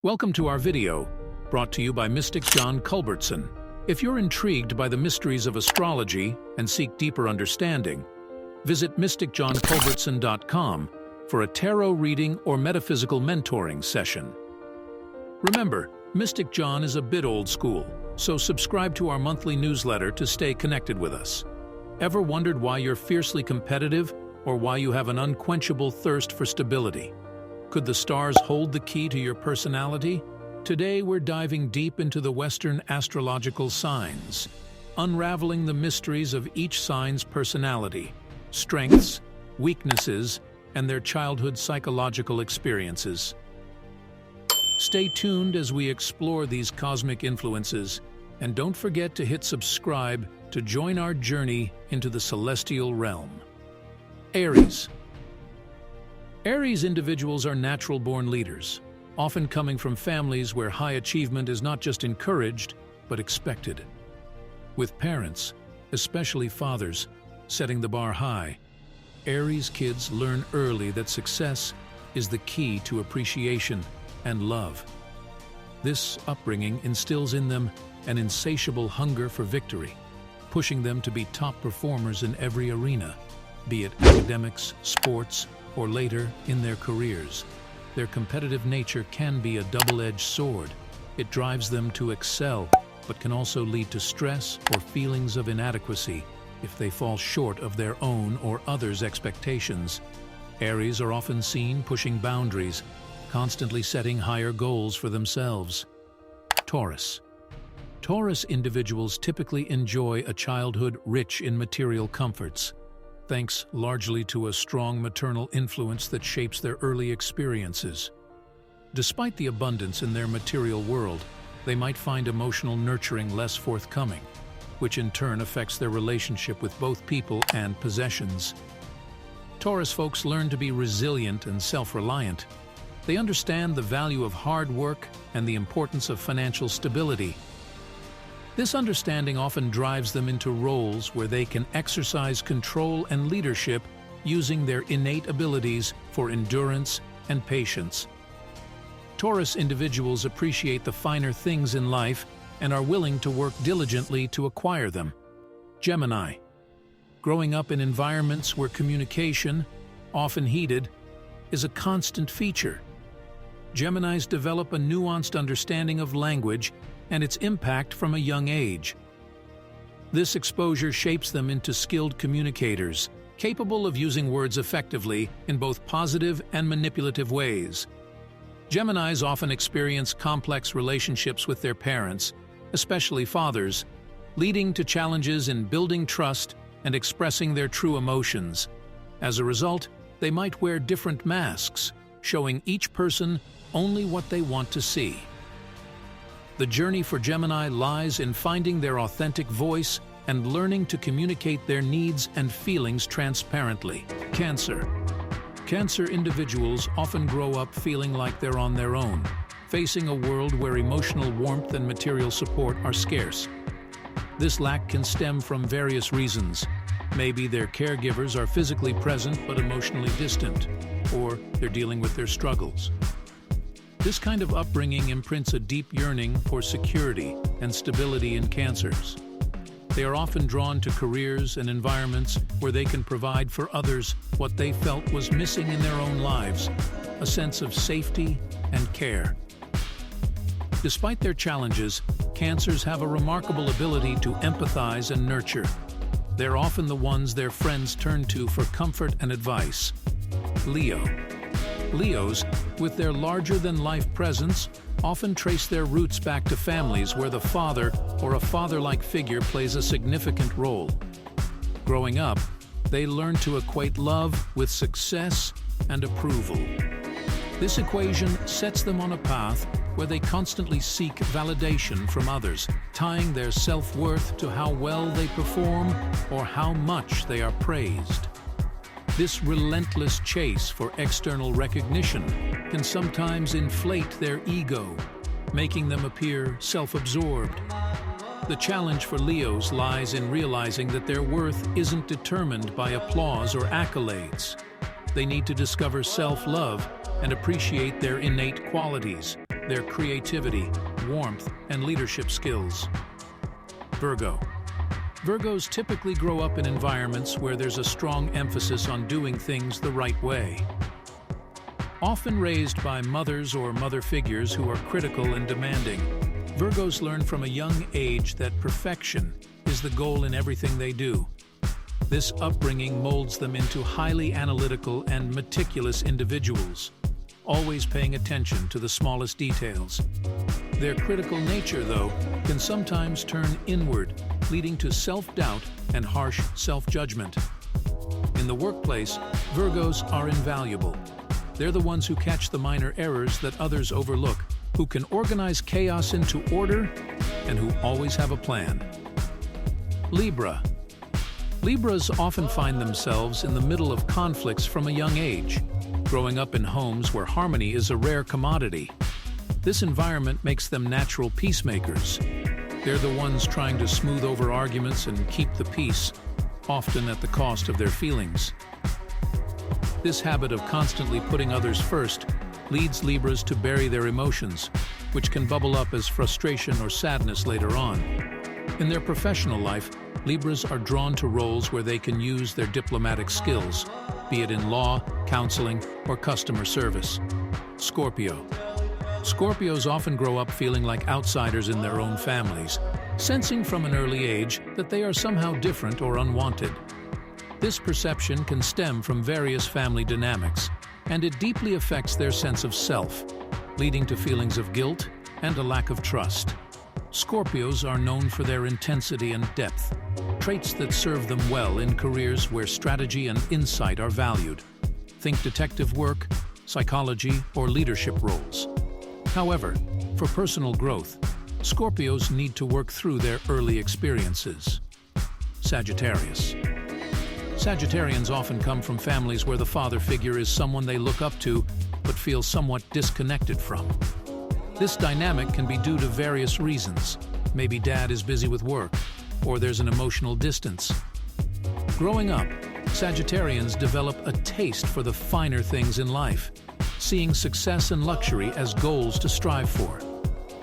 Welcome to our video, brought to you by Mystic John Culbertson. If you're intrigued by the mysteries of astrology and seek deeper understanding, visit mysticjohnculbertson.com for a tarot reading or metaphysical mentoring session. Remember, Mystic John is a bit old school, so subscribe to our monthly newsletter to stay connected with us. Ever wondered why you're fiercely competitive or why you have an unquenchable thirst for stability? Could the stars hold the key to your personality? Today we're diving deep into the Western astrological signs, unraveling the mysteries of each sign's personality, strengths, weaknesses, and their childhood psychological experiences. Stay tuned as we explore these cosmic influences, and don't forget to hit subscribe to join our journey into the celestial realm. Aries. Aries individuals are natural-born leaders, often coming from families where high achievement is not just encouraged, but expected. With parents, especially fathers, setting the bar high, Aries kids learn early that success is the key to appreciation and love. This upbringing instills in them an insatiable hunger for victory, pushing them to be top performers in every arena, be it academics, sports, or later in their careers. Their competitive nature can be a double-edged sword. It drives them to excel, but can also lead to stress or feelings of inadequacy if they fall short of their own or others' expectations. Aries are often seen pushing boundaries, constantly setting higher goals for themselves. Taurus. Taurus individuals typically enjoy a childhood rich in material comforts, thanks largely to a strong maternal influence that shapes their early experiences. Despite the abundance in their material world, they might find emotional nurturing less forthcoming, which in turn affects their relationship with both people and possessions. Taurus folks learn to be resilient and self-reliant. They understand the value of hard work and the importance of financial stability. This understanding often drives them into roles where they can exercise control and leadership using their innate abilities for endurance and patience. Taurus individuals appreciate the finer things in life and are willing to work diligently to acquire them. Gemini. Growing up in environments where communication, often heated, is a constant feature. Geminis develop a nuanced understanding of language and its impact from a young age. This exposure shapes them into skilled communicators, capable of using words effectively in both positive and manipulative ways. Geminis often experience complex relationships with their parents, especially fathers, leading to challenges in building trust and expressing their true emotions. As a result, they might wear different masks, showing each person only what they want to see. The journey for Gemini lies in finding their authentic voice and learning to communicate their needs and feelings transparently. Cancer. Cancer individuals often grow up feeling like they're on their own, facing a world where emotional warmth and material support are scarce. This lack can stem from various reasons. Maybe their caregivers are physically present but emotionally distant, or they're dealing with their struggles. This kind of upbringing imprints a deep yearning for security and stability in Cancers. They are often drawn to careers and environments where they can provide for others what they felt was missing in their own lives, a sense of safety and care. Despite their challenges, Cancers have a remarkable ability to empathize and nurture. They're often the ones their friends turn to for comfort and advice. Leo. Leos, with their larger-than-life presence, often trace their roots back to families where the father or a father-like figure plays a significant role. Growing up, they learn to equate love with success and approval. This equation sets them on a path where they constantly seek validation from others, tying their self-worth to how well they perform or how much they are praised. This relentless chase for external recognition can sometimes inflate their ego, making them appear self-absorbed. The challenge for Leos lies in realizing that their worth isn't determined by applause or accolades. They need to discover self-love and appreciate their innate qualities, their creativity, warmth, and leadership skills. Virgo. Virgos typically grow up in environments where there's a strong emphasis on doing things the right way. Often raised by mothers or mother figures who are critical and demanding, Virgos learn from a young age that perfection is the goal in everything they do. This upbringing molds them into highly analytical and meticulous individuals, always paying attention to the smallest details. Their critical nature, though, can sometimes turn inward, leading to self-doubt and harsh self-judgment. In the workplace, Virgos are invaluable. They're the ones who catch the minor errors that others overlook, who can organize chaos into order, and who always have a plan. Libra. Libras often find themselves in the middle of conflicts from a young age, growing up in homes where harmony is a rare commodity. This environment makes them natural peacemakers. They're the ones trying to smooth over arguments and keep the peace, often at the cost of their feelings. This habit of constantly putting others first leads Libras to bury their emotions, which can bubble up as frustration or sadness later on. In their professional life, Libras are drawn to roles where they can use their diplomatic skills, be it in law, counseling, or customer service. Scorpio. Scorpios often grow up feeling like outsiders in their own families, sensing from an early age that they are somehow different or unwanted. This perception can stem from various family dynamics, and it deeply affects their sense of self, leading to feelings of guilt and a lack of trust. Scorpios are known for their intensity and depth, traits that serve them well in careers where strategy and insight are valued. Think detective work, psychology, or leadership roles. However, for personal growth, Scorpios need to work through their early experiences. Sagittarius. Sagittarians often come from families where the father figure is someone they look up to but feel somewhat disconnected from. This dynamic can be due to various reasons. Maybe dad is busy with work, or there's an emotional distance. Growing up, Sagittarians develop a taste for the finer things in life, seeing success and luxury as goals to strive for.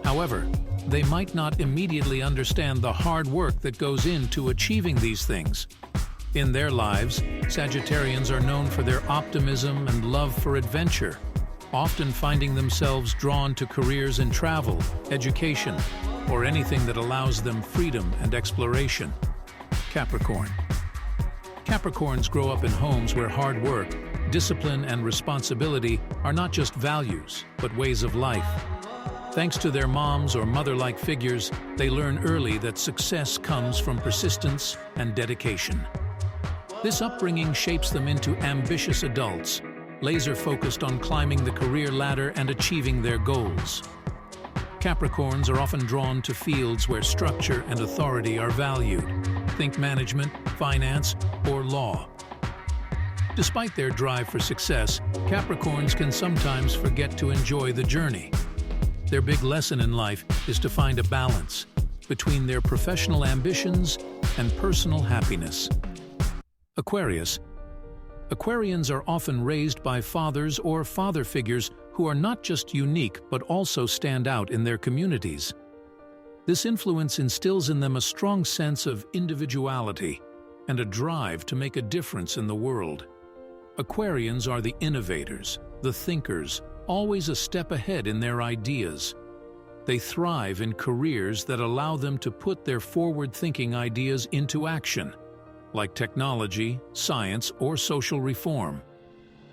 However, they might not immediately understand the hard work that goes into achieving these things. In their lives, Sagittarians are known for their optimism and love for adventure, often finding themselves drawn to careers in travel, education, or anything that allows them freedom and exploration. Capricorn. Capricorns grow up in homes where hard work, discipline, and responsibility are not just values, but ways of life. Thanks to their moms or mother-like figures, they learn early that success comes from persistence and dedication. This upbringing shapes them into ambitious adults, laser-focused on climbing the career ladder and achieving their goals. Capricorns are often drawn to fields where structure and authority are valued. Think management, finance, or law. Despite their drive for success, Capricorns can sometimes forget to enjoy the journey. Their big lesson in life is to find a balance between their professional ambitions and personal happiness. Aquarius. Aquarians are often raised by fathers or father figures who are not just unique but also stand out in their communities. This influence instills in them a strong sense of individuality and a drive to make a difference in the world. Aquarians are the innovators, the thinkers, always a step ahead in their ideas. They thrive in careers that allow them to put their forward-thinking ideas into action, like technology, science, or social reform.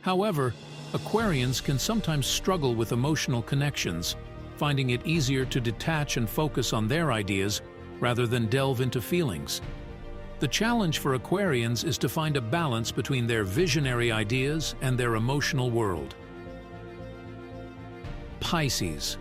However, Aquarians can sometimes struggle with emotional connections, finding it easier to detach and focus on their ideas rather than delve into feelings. The challenge for Aquarians is to find a balance between their visionary ideas and their emotional world. Pisces.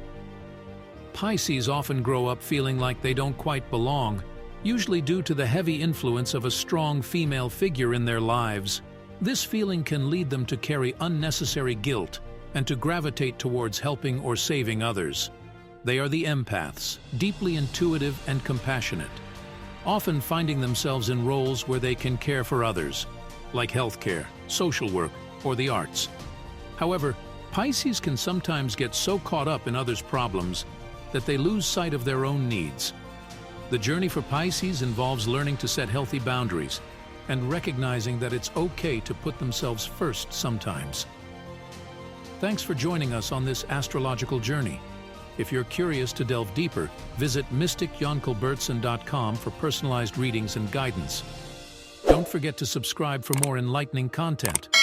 Pisces often grow up feeling like they don't quite belong, usually due to the heavy influence of a strong female figure in their lives. This feeling can lead them to carry unnecessary guilt and to gravitate towards helping or saving others. They are the empaths, deeply intuitive and compassionate, often finding themselves in roles where they can care for others, like healthcare, social work, or the arts. However, Pisces can sometimes get so caught up in others' problems that they lose sight of their own needs. The journey for Pisces involves learning to set healthy boundaries and recognizing that it's okay to put themselves first sometimes. Thanks for joining us on this astrological journey. If you're curious to delve deeper, visit mysticjohncolbertson.com for personalized readings and guidance. Don't forget to subscribe for more enlightening content.